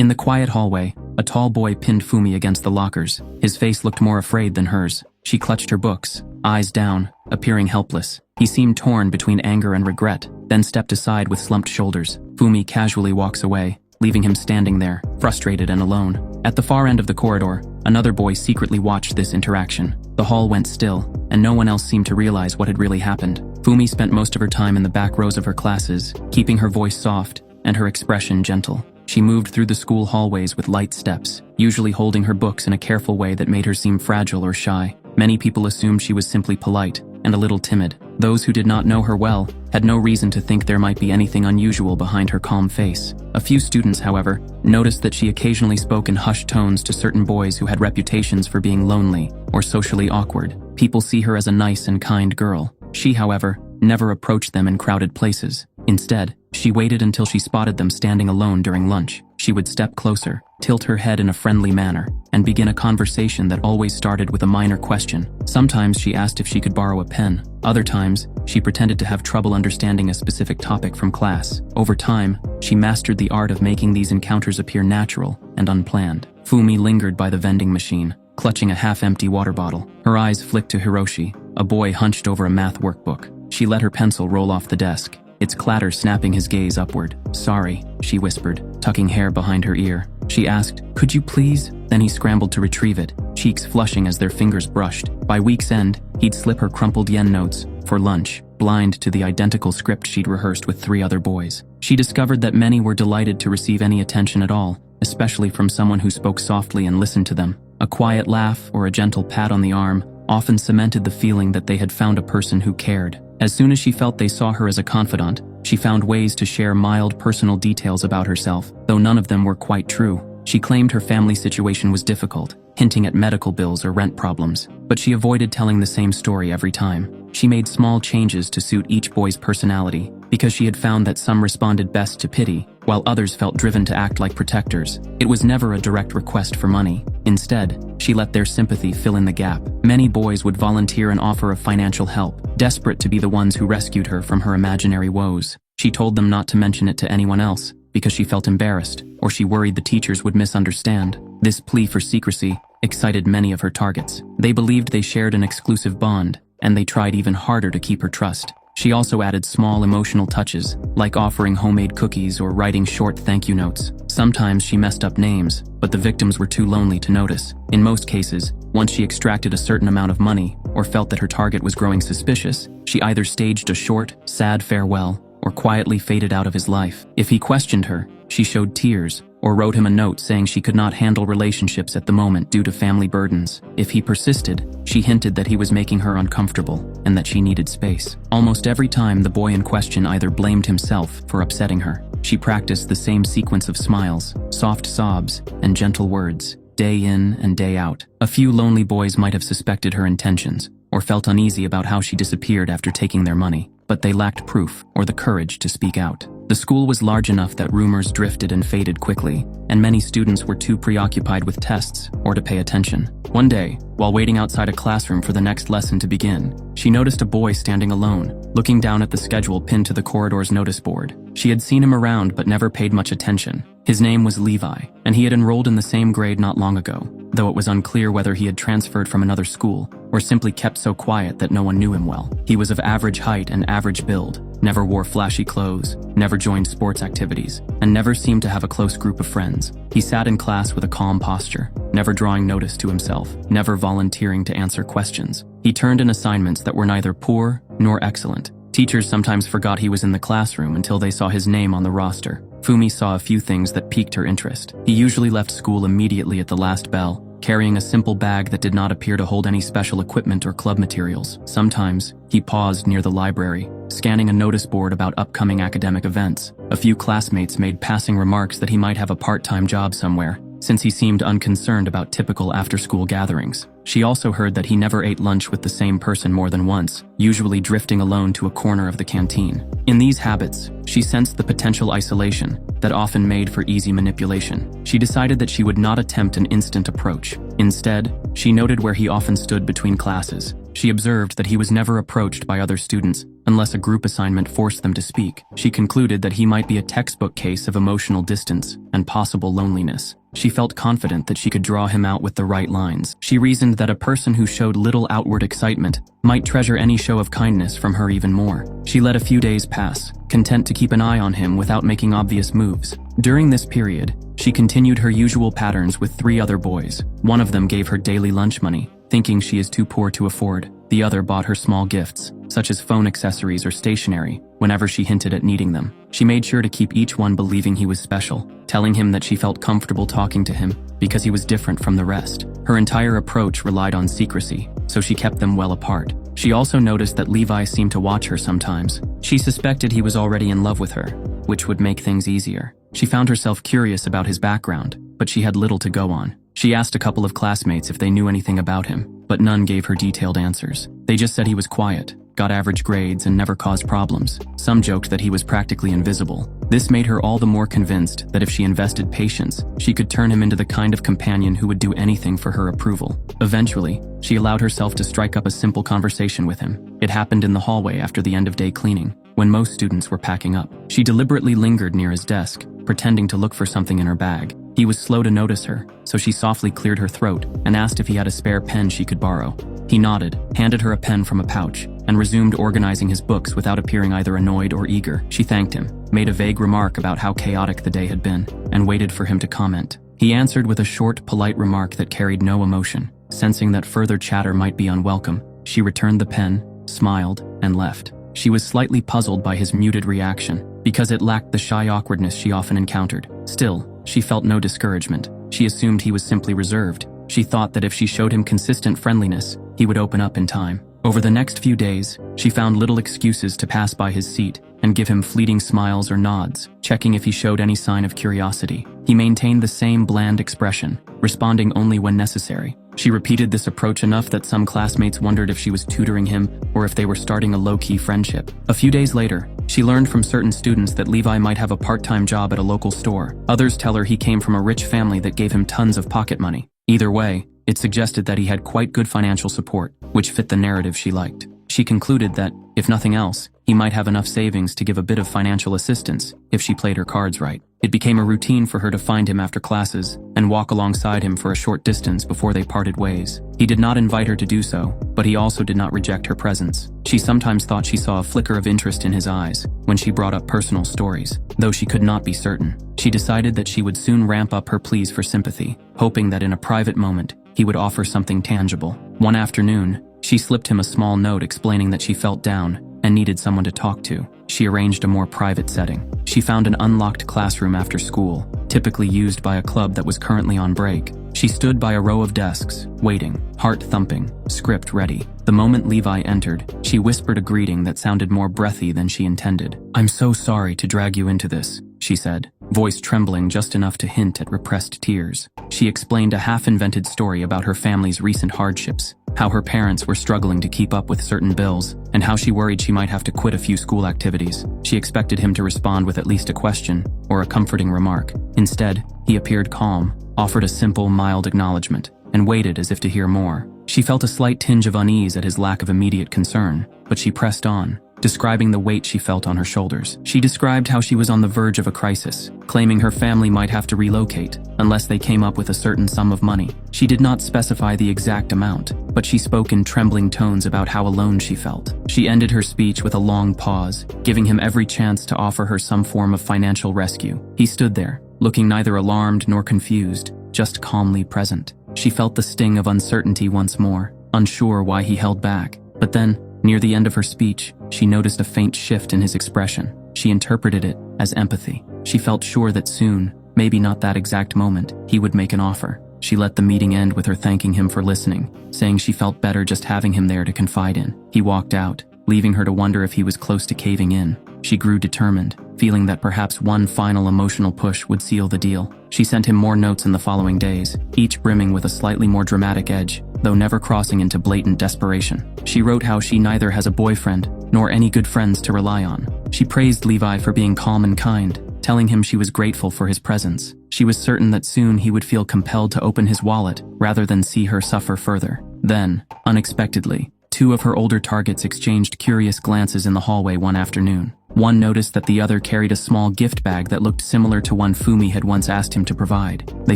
In the quiet hallway, a tall boy pinned Fumi against the lockers. His face looked more afraid than hers. She clutched her books, eyes down, appearing helpless. He seemed torn between anger and regret, then stepped aside with slumped shoulders. Fumi casually walks away, leaving him standing there, frustrated and alone. At the far end of the corridor, another boy secretly watched this interaction. The hall went still, and no one else seemed to realize what had really happened. Fumi spent most of her time in the back rows of her classes, keeping her voice soft and her expression gentle. She moved through the school hallways with light steps, usually holding her books in a careful way that made her seem fragile or shy. Many people assumed she was simply polite and a little timid. Those who did not know her well had no reason to think there might be anything unusual behind her calm face. A few students, however, noticed that she occasionally spoke in hushed tones to certain boys who had reputations for being lonely or socially awkward. People see her as a nice and kind girl. She, however, never approached them in crowded places. Instead, she waited until she spotted them standing alone during lunch. She would step closer, tilt her head in a friendly manner, and begin a conversation that always started with a minor question. Sometimes she asked if she could borrow a pen. Other times, she pretended to have trouble understanding a specific topic from class. Over time, she mastered the art of making these encounters appear natural and unplanned. Fumi lingered by the vending machine, clutching a half-empty water bottle. Her eyes flicked to Hiroshi, a boy hunched over a math workbook. She let her pencil roll off the desk, its clatter snapping his gaze upward. "Sorry," she whispered, tucking hair behind her ear. She asked, "Could you please?" Then he scrambled to retrieve it, cheeks flushing as their fingers brushed. By week's end, he'd slip her crumpled yen notes for lunch, blind to the identical script she'd rehearsed with 3 other boys. She discovered that many were delighted to receive any attention at all, especially from someone who spoke softly and listened to them. A quiet laugh or a gentle pat on the arm often cemented the feeling that they had found a person who cared. As soon as she felt they saw her as a confidant, she found ways to share mild personal details about herself, though none of them were quite true. She claimed her family situation was difficult, hinting at medical bills or rent problems, but she avoided telling the same story every time. She made small changes to suit each boy's personality, because she had found that some responded best to pity, while others felt driven to act like protectors. It was never a direct request for money. Instead, she let their sympathy fill in the gap. Many boys would volunteer and offer of financial help, desperate to be the ones who rescued her from her imaginary woes. She told them not to mention it to anyone else, because she felt embarrassed, or she worried the teachers would misunderstand. This plea for secrecy excited many of her targets. They believed they shared an exclusive bond, and they tried even harder to keep her trust. She also added small emotional touches, like offering homemade cookies or writing short thank you notes. Sometimes she messed up names, but the victims were too lonely to notice. In most cases, once she extracted a certain amount of money, or felt that her target was growing suspicious, she either staged a short, sad farewell, or quietly faded out of his life. If he questioned her, she showed tears, or wrote him a note saying she could not handle relationships at the moment due to family burdens. If he persisted, she hinted that he was making her uncomfortable, and that she needed space. Almost every time, the boy in question either blamed himself for upsetting her. She practiced the same sequence of smiles, soft sobs, and gentle words, day in and day out. A few lonely boys might have suspected her intentions, or felt uneasy about how she disappeared after taking their money, but they lacked proof or the courage to speak out. The school was large enough that rumors drifted and faded quickly, and many students were too preoccupied with tests or to pay attention. One day, while waiting outside a classroom for the next lesson to begin, she noticed a boy standing alone, looking down at the schedule pinned to the corridor's notice board. She had seen him around but never paid much attention. His name was Levi, and he had enrolled in the same grade not long ago, though it was unclear whether he had transferred from another school or simply kept so quiet that no one knew him well. He was of average height and average build, never wore flashy clothes, never joined sports activities, and never seemed to have a close group of friends. He sat in class with a calm posture, never drawing notice to himself, never volunteering to answer questions. He turned in assignments that were neither poor nor excellent. Teachers sometimes forgot he was in the classroom until they saw his name on the roster. Fumi saw a few things that piqued her interest. He usually left school immediately at the last bell, carrying a simple bag that did not appear to hold any special equipment or club materials. Sometimes, he paused near the library, scanning a notice board about upcoming academic events. A few classmates made passing remarks that he might have a part-time job somewhere, since he seemed unconcerned about typical after-school gatherings. She also heard that he never ate lunch with the same person more than once, usually drifting alone to a corner of the canteen. In these habits, she sensed the potential isolation that often made for easy manipulation. She decided that she would not attempt an instant approach. Instead, she noted where he often stood between classes. She observed that he was never approached by other students, unless a group assignment forced them to speak. She concluded that he might be a textbook case of emotional distance and possible loneliness. She felt confident that she could draw him out with the right lines. She reasoned that a person who showed little outward excitement might treasure any show of kindness from her even more. She let a few days pass, content to keep an eye on him without making obvious moves. During this period, she continued her usual patterns with 3 other boys. One of them gave her daily lunch money, thinking she is too poor to afford. The other bought her small gifts, such as phone accessories or stationery, whenever she hinted at needing them. She made sure to keep each one believing he was special, telling him that she felt comfortable talking to him because he was different from the rest. Her entire approach relied on secrecy, so she kept them well apart. She also noticed that Levi seemed to watch her sometimes. She suspected he was already in love with her, which would make things easier. She found herself curious about his background, but she had little to go on. She asked a couple of classmates if they knew anything about him, but none gave her detailed answers. They just said he was quiet, got average grades, and never caused problems. Some joked that he was practically invisible. This made her all the more convinced that if she invested patience, she could turn him into the kind of companion who would do anything for her approval. Eventually, she allowed herself to strike up a simple conversation with him. It happened in the hallway after the end of day cleaning, when most students were packing up. She deliberately lingered near his desk, pretending to look for something in her bag. He was slow to notice her, so she softly cleared her throat and asked if he had a spare pen she could borrow. He nodded, handed her a pen from a pouch, and resumed organizing his books without appearing either annoyed or eager. She thanked him, made a vague remark about how chaotic the day had been, and waited for him to comment. He answered with a short, polite remark that carried no emotion. Sensing that further chatter might be unwelcome, she returned the pen, smiled, and left. She was slightly puzzled by his muted reaction, because it lacked the shy awkwardness she often encountered. Still, she felt no discouragement. She assumed he was simply reserved. She thought that if she showed him consistent friendliness, he would open up in time. Over the next few days, she found little excuses to pass by his seat and give him fleeting smiles or nods, checking if he showed any sign of curiosity. He maintained the same bland expression, responding only when necessary. She repeated this approach enough that some classmates wondered if she was tutoring him or if they were starting a low-key friendship. A few days later, she learned from certain students that Levi might have a part-time job at a local store. Others tell her he came from a rich family that gave him tons of pocket money. Either way, it suggested that he had quite good financial support, which fit the narrative she liked. She concluded that, if nothing else, he might have enough savings to give a bit of financial assistance if she played her cards right. It became a routine for her to find him after classes and walk alongside him for a short distance before they parted ways. He did not invite her to do so, but he also did not reject her presence. She sometimes thought she saw a flicker of interest in his eyes when she brought up personal stories, though she could not be certain. She decided that she would soon ramp up her pleas for sympathy, hoping that in a private moment, he would offer something tangible. One afternoon, she slipped him a small note explaining that she felt down and needed someone to talk to. She arranged a more private setting. She found an unlocked classroom after school, typically used by a club that was currently on break. She stood by a row of desks, waiting, heart thumping, script ready. The moment Levi entered, she whispered a greeting that sounded more breathy than she intended. "I'm so sorry to drag you into this," she said, voice trembling just enough to hint at repressed tears. She explained a half-invented story about her family's recent hardships, how her parents were struggling to keep up with certain bills, and how she worried she might have to quit a few school activities. She expected him to respond with at least a question or a comforting remark. Instead, he appeared calm, offered a simple, mild acknowledgement, and waited as if to hear more. She felt a slight tinge of unease at his lack of immediate concern, but she pressed on, describing the weight she felt on her shoulders. She described how she was on the verge of a crisis, claiming her family might have to relocate unless they came up with a certain sum of money. She did not specify the exact amount, but she spoke in trembling tones about how alone she felt. She ended her speech with a long pause, giving him every chance to offer her some form of financial rescue. He stood there, looking neither alarmed nor confused, just calmly present. She felt the sting of uncertainty once more, unsure why he held back. But then, near the end of her speech, she noticed a faint shift in his expression. She interpreted it as empathy. She felt sure that soon, maybe not that exact moment, he would make an offer. She let the meeting end with her thanking him for listening, saying she felt better just having him there to confide in. He walked out, leaving her to wonder if he was close to caving in. She grew determined, feeling that perhaps one final emotional push would seal the deal. She sent him more notes in the following days, each brimming with a slightly more dramatic edge, though never crossing into blatant desperation. She wrote how she neither has a boyfriend nor any good friends to rely on. She praised Levi for being calm and kind, telling him she was grateful for his presence. She was certain that soon he would feel compelled to open his wallet rather than see her suffer further. Then, unexpectedly, Two of her older targets exchanged curious glances in the hallway one afternoon. One noticed that the other carried a small gift bag that looked similar to one Fumi had once asked him to provide. They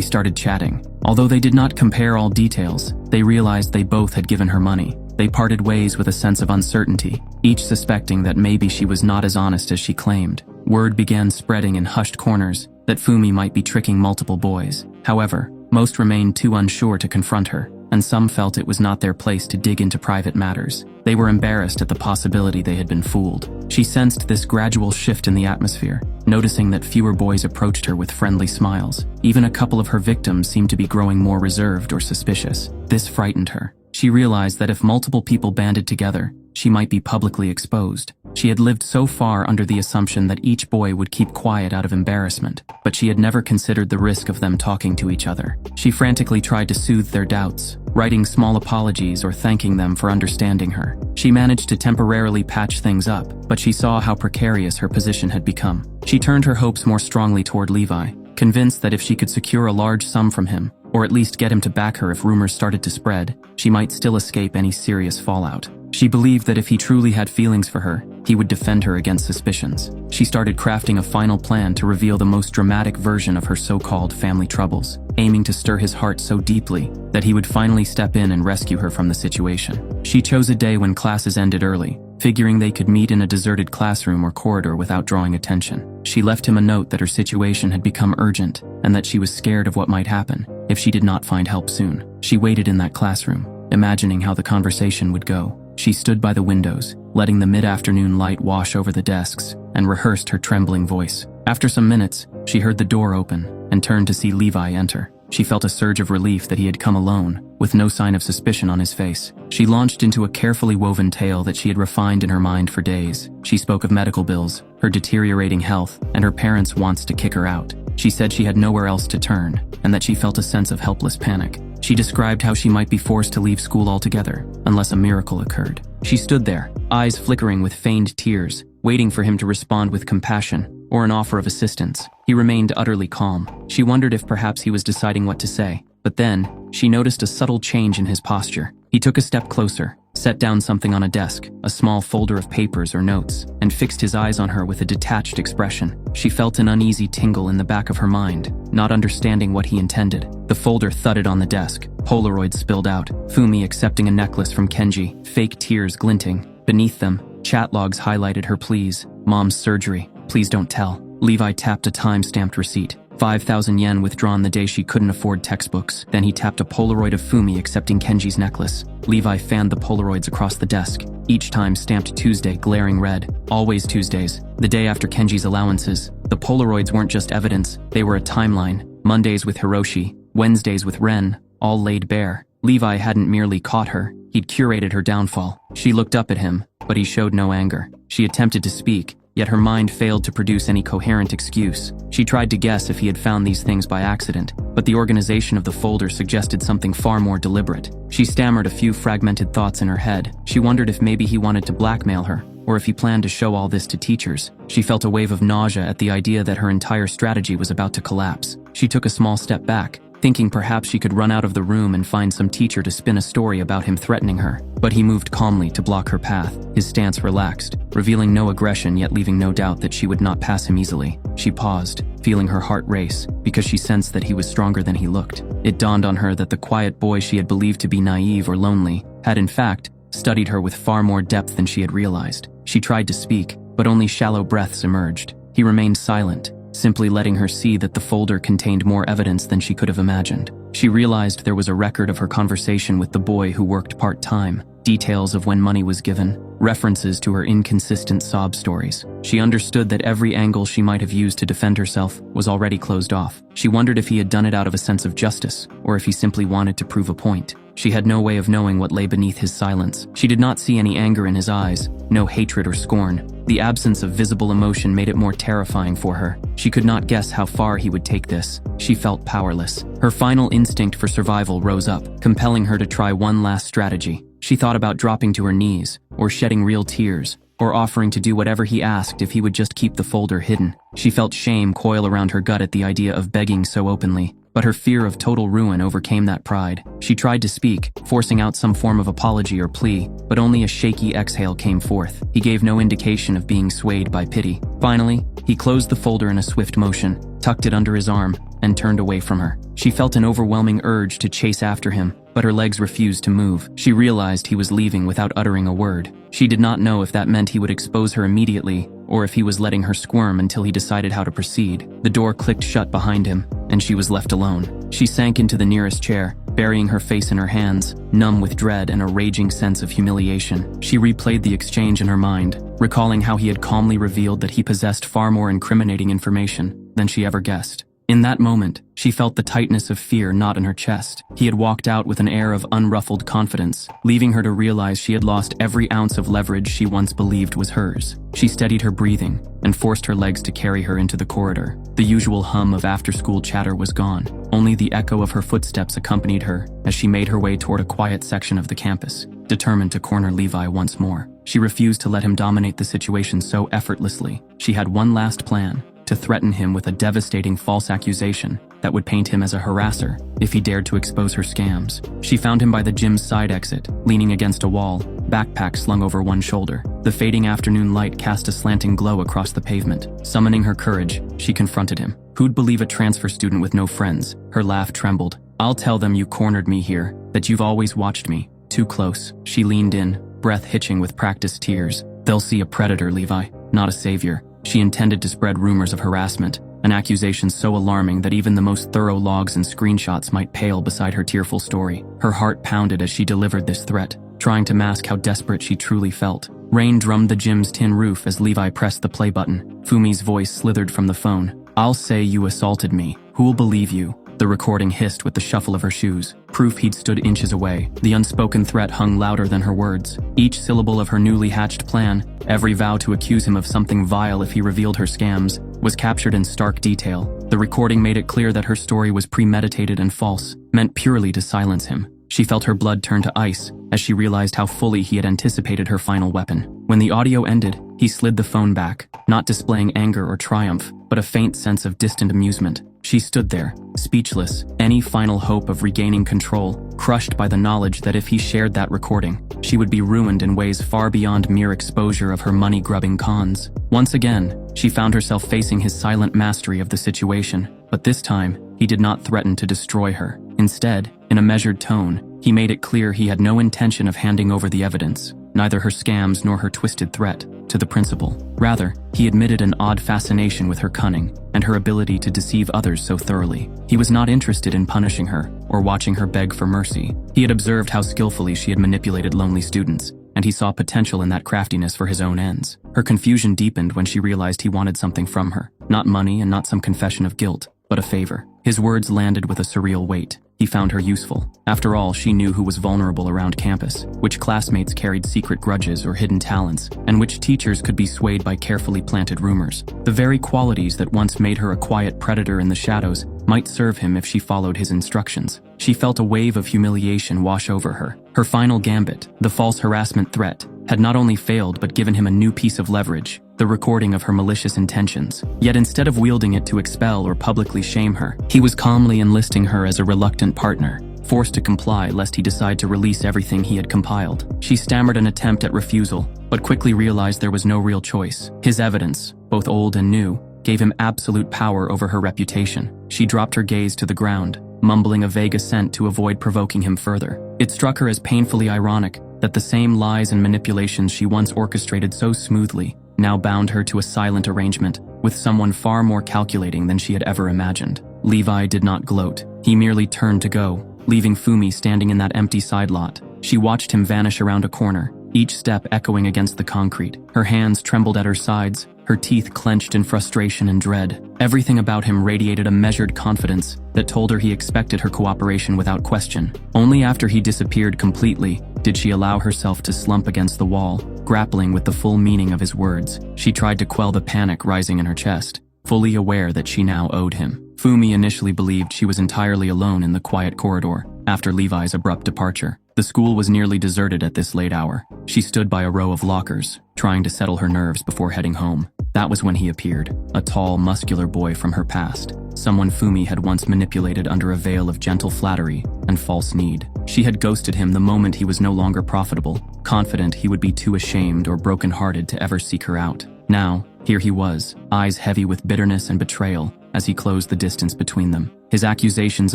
started chatting. Although they did not compare all details, they realized they both had given her money. They parted ways with a sense of uncertainty, each suspecting that maybe she was not as honest as she claimed. Word began spreading in hushed corners that Fumi might be tricking multiple boys. However, most remained too unsure to confront her, and some felt it was not their place to dig into private matters. They were embarrassed at the possibility they had been fooled. She sensed this gradual shift in the atmosphere, noticing that fewer boys approached her with friendly smiles. Even a couple of her victims seemed to be growing more reserved or suspicious. This frightened her. She realized that if multiple people banded together, she might be publicly exposed. She had lived so far under the assumption that each boy would keep quiet out of embarrassment, but she had never considered the risk of them talking to each other. She frantically tried to soothe their doubts, writing small apologies or thanking them for understanding her. She managed to temporarily patch things up, but she saw how precarious her position had become. She turned her hopes more strongly toward Levi, convinced that if she could secure a large sum from him, or at least get him to back her if rumors started to spread, she might still escape any serious fallout. She believed that if he truly had feelings for her, he would defend her against suspicions. She started crafting a final plan to reveal the most dramatic version of her so-called family troubles, aiming to stir his heart so deeply that he would finally step in and rescue her from the situation. She chose a day when classes ended early, figuring they could meet in a deserted classroom or corridor without drawing attention. She left him a note that her situation had become urgent and that she was scared of what might happen if she did not find help soon. She waited in that classroom, imagining how the conversation would go. She stood by the windows, letting the mid-afternoon light wash over the desks, and rehearsed her trembling voice. After some minutes, she heard the door open and turned to see Levi enter. She felt a surge of relief that he had come alone, with no sign of suspicion on his face. She launched into a carefully woven tale that she had refined in her mind for days. She spoke of medical bills, her deteriorating health, and her parents' wants to kick her out. She said she had nowhere else to turn, and that she felt a sense of helpless panic. She described how she might be forced to leave school altogether, unless a miracle occurred. She stood there, eyes flickering with feigned tears, waiting for him to respond with compassion or an offer of assistance. He remained utterly calm. She wondered if perhaps he was deciding what to say, but then she noticed a subtle change in his posture. He took a step closer, set down something on a desk, a small folder of papers or notes, and fixed his eyes on her with a detached expression. She felt an uneasy tingle in the back of her mind, not understanding what he intended. The folder thudded on the desk, Polaroids spilled out, Fumi accepting a necklace from Kenji, fake tears glinting. Beneath them, chat logs highlighted her pleas. Mom's surgery, please don't tell. Levi tapped a time-stamped receipt. 5,000 yen withdrawn the day she couldn't afford textbooks. Then he tapped a Polaroid of Fumi accepting Kenji's necklace. Levi fanned the Polaroids across the desk, each time stamped Tuesday, glaring red. Always Tuesdays, the day after Kenji's allowances. The Polaroids weren't just evidence, they were a timeline. Mondays with Hiroshi, Wednesdays with Ren, all laid bare. Levi hadn't merely caught her, he'd curated her downfall. She looked up at him, but he showed no anger. She attempted to speak, yet her mind failed to produce any coherent excuse. She tried to guess if he had found these things by accident, but the organization of the folder suggested something far more deliberate. She stammered a few fragmented thoughts in her head. She wondered if maybe he wanted to blackmail her, or if he planned to show all this to teachers. She felt a wave of nausea at the idea that her entire strategy was about to collapse. She took a small step back, thinking perhaps she could run out of the room and find some teacher to spin a story about him threatening her. But he moved calmly to block her path, his stance relaxed, revealing no aggression yet leaving no doubt that she would not pass him easily. She paused, feeling her heart race, because she sensed that he was stronger than he looked. It dawned on her that the quiet boy she had believed to be naive or lonely had in fact studied her with far more depth than she had realized. She tried to speak, but only shallow breaths emerged. He remained silent, simply letting her see that the folder contained more evidence than she could have imagined. She realized there was a record of her conversation with the boy who worked part-time, details of when money was given, references to her inconsistent sob stories. She understood that every angle she might have used to defend herself was already closed off. She wondered if he had done it out of a sense of justice, or if he simply wanted to prove a point. She had no way of knowing what lay beneath his silence. She did not see any anger in his eyes, no hatred or scorn. The absence of visible emotion made it more terrifying for her. She could not guess how far he would take this. She felt powerless. Her final instinct for survival rose up, compelling her to try one last strategy. She thought about dropping to her knees, or shedding real tears, or offering to do whatever he asked if he would just keep the folder hidden. She felt shame coil around her gut at the idea of begging so openly, but her fear of total ruin overcame that pride. She tried to speak, forcing out some form of apology or plea, but only a shaky exhale came forth. He gave no indication of being swayed by pity. Finally, he closed the folder in a swift motion, tucked it under his arm, and turned away from her. She felt an overwhelming urge to chase after him, but her legs refused to move. She realized he was leaving without uttering a word. She did not know if that meant he would expose her immediately, or if he was letting her squirm until he decided how to proceed. The door clicked shut behind him, and she was left alone. She sank into the nearest chair, burying her face in her hands, numb with dread and a raging sense of humiliation. She replayed the exchange in her mind, recalling how he had calmly revealed that he possessed far more incriminating information than she ever guessed. In that moment, she felt the tightness of fear knot in her chest. He had walked out with an air of unruffled confidence, leaving her to realize she had lost every ounce of leverage she once believed was hers. She steadied her breathing and forced her legs to carry her into the corridor. The usual hum of after-school chatter was gone. Only the echo of her footsteps accompanied her as she made her way toward a quiet section of the campus, determined to corner Levi once more. She refused to let him dominate the situation so effortlessly. She had one last plan: to threaten him with a devastating false accusation that would paint him as a harasser if he dared to expose her scams. She found him by the gym's side exit, leaning against a wall, backpack slung over one shoulder. The fading afternoon light cast a slanting glow across the pavement. Summoning her courage, she confronted him. Who'd believe a transfer student with no friends? Her laugh trembled. "I'll tell them you cornered me here, that you've always watched me. Too close." She leaned in, breath hitching with practiced tears. "They'll see a predator, Levi, not a savior." She intended to spread rumors of harassment, an accusation so alarming that even the most thorough logs and screenshots might pale beside her tearful story. Her heart pounded as she delivered this threat, trying to mask how desperate she truly felt. Rain drummed the gym's tin roof as Levi pressed the play button. Fumi's voice slithered from the phone. "I'll say you assaulted me. Who'll believe you?" The recording hissed with the shuffle of her shoes, proof he'd stood inches away. The unspoken threat hung louder than her words. Each syllable of her newly hatched plan, every vow to accuse him of something vile if he revealed her scams, was captured in stark detail. The recording made it clear that her story was premeditated and false, meant purely to silence him. She felt her blood turn to ice as she realized how fully he had anticipated her final weapon. When the audio ended, he slid the phone back, not displaying anger or triumph, but a faint sense of distant amusement. She stood there, speechless, any final hope of regaining control, crushed by the knowledge that if he shared that recording, she would be ruined in ways far beyond mere exposure of her money-grubbing cons. Once again, she found herself facing his silent mastery of the situation, but this time, he did not threaten to destroy her. Instead, in a measured tone, he made it clear he had no intention of handing over the evidence, neither her scams nor her twisted threat, to the principal. Rather, he admitted an odd fascination with her cunning and her ability to deceive others so thoroughly. He was not interested in punishing her or watching her beg for mercy. He had observed how skillfully she had manipulated lonely students, and he saw potential in that craftiness for his own ends. Her confusion deepened when she realized he wanted something from her. Not money and not some confession of guilt, but a favor. His words landed with a surreal weight. He found her useful. After all, she knew who was vulnerable around campus, which classmates carried secret grudges or hidden talents, and which teachers could be swayed by carefully planted rumors. The very qualities that once made her a quiet predator in the shadows might serve him if she followed his instructions. She felt a wave of humiliation wash over her. Her final gambit, the false harassment threat, had not only failed but given him a new piece of leverage, the recording of her malicious intentions. Yet instead of wielding it to expel or publicly shame her, he was calmly enlisting her as a reluctant partner, forced to comply lest he decide to release everything he had compiled. She stammered an attempt at refusal, but quickly realized there was no real choice. His evidence, both old and new, gave him absolute power over her reputation. She dropped her gaze to the ground, mumbling a vague assent to avoid provoking him further. It struck her as painfully ironic that the same lies and manipulations she once orchestrated so smoothly now bound her to a silent arrangement with someone far more calculating than she had ever imagined. Levi did not gloat. He merely turned to go, leaving Fumi standing in that empty side lot. She watched him vanish around a corner, each step echoing against the concrete. Her hands trembled at her sides, her teeth clenched in frustration and dread. Everything about him radiated a measured confidence that told her he expected her cooperation without question. Only after he disappeared completely did she allow herself to slump against the wall, grappling with the full meaning of his words. She tried to quell the panic rising in her chest, fully aware that she now owed him. Fumi initially believed she was entirely alone in the quiet corridor after Levi's abrupt departure. The school was nearly deserted at this late hour. She stood by a row of lockers, trying to settle her nerves before heading home. That was when he appeared, a tall, muscular boy from her past. someone Fumi had once manipulated under a veil of gentle flattery and false need. She had ghosted him the moment he was no longer profitable, confident he would be too ashamed or broken-hearted to ever seek her out. Now, here he was, eyes heavy with bitterness and betrayal, as he closed the distance between them. His accusations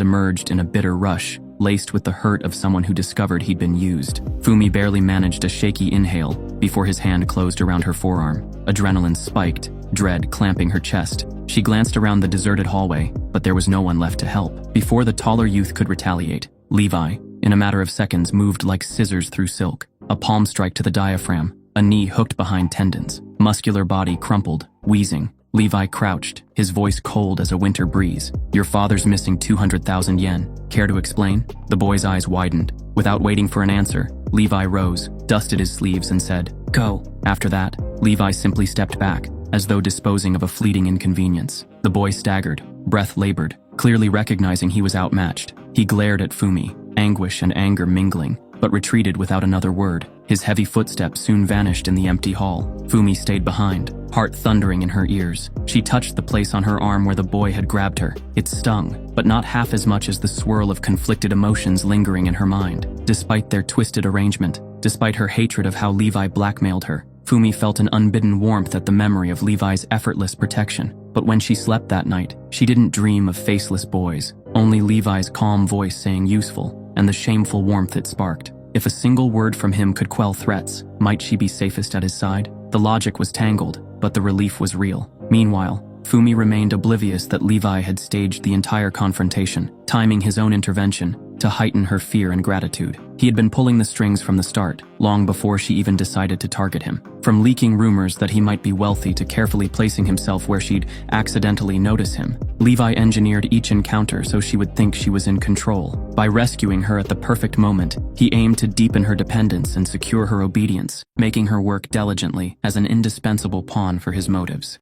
emerged in a bitter rush, laced with the hurt of someone who discovered he'd been used. Fumi barely managed a shaky inhale before his hand closed around her forearm. Adrenaline spiked, dread clamping her chest. She glanced around the deserted hallway, but there was no one left to help. Before the taller youth could retaliate, Levi, in a matter of seconds, moved like scissors through silk. A palm strike to the diaphragm, a knee hooked behind tendons. Muscular body crumpled, wheezing. Levi crouched, his voice cold as a winter breeze. "Your father's missing 200,000 yen. Care to explain?" The boy's eyes widened. Without waiting for an answer, Levi rose, dusted his sleeves and said, "Go." After that, Levi simply stepped back, as though disposing of a fleeting inconvenience. The boy staggered, breath labored, clearly recognizing he was outmatched. He glared at Fumi, anguish and anger mingling, but retreated without another word. His heavy footsteps soon vanished in the empty hall. Fumi stayed behind, heart thundering in her ears. She touched the place on her arm where the boy had grabbed her. It stung, but not half as much as the swirl of conflicted emotions lingering in her mind. Despite their twisted arrangement, despite her hatred of how Levi blackmailed her, Fumi felt an unbidden warmth at the memory of Levi's effortless protection. But when she slept that night, she didn't dream of faceless boys, only Levi's calm voice saying useful, and the shameful warmth it sparked. If a single word from him could quell threats, might she be safest at his side? The logic was tangled, but the relief was real. Meanwhile, Fumi remained oblivious that Levi had staged the entire confrontation, timing his own intervention to heighten her fear and gratitude. He had been pulling the strings from the start, long before she even decided to target him. From leaking rumors that he might be wealthy to carefully placing himself where she'd accidentally notice him, Levi engineered each encounter so she would think she was in control. By rescuing her at the perfect moment, he aimed to deepen her dependence and secure her obedience, making her work diligently as an indispensable pawn for his motives.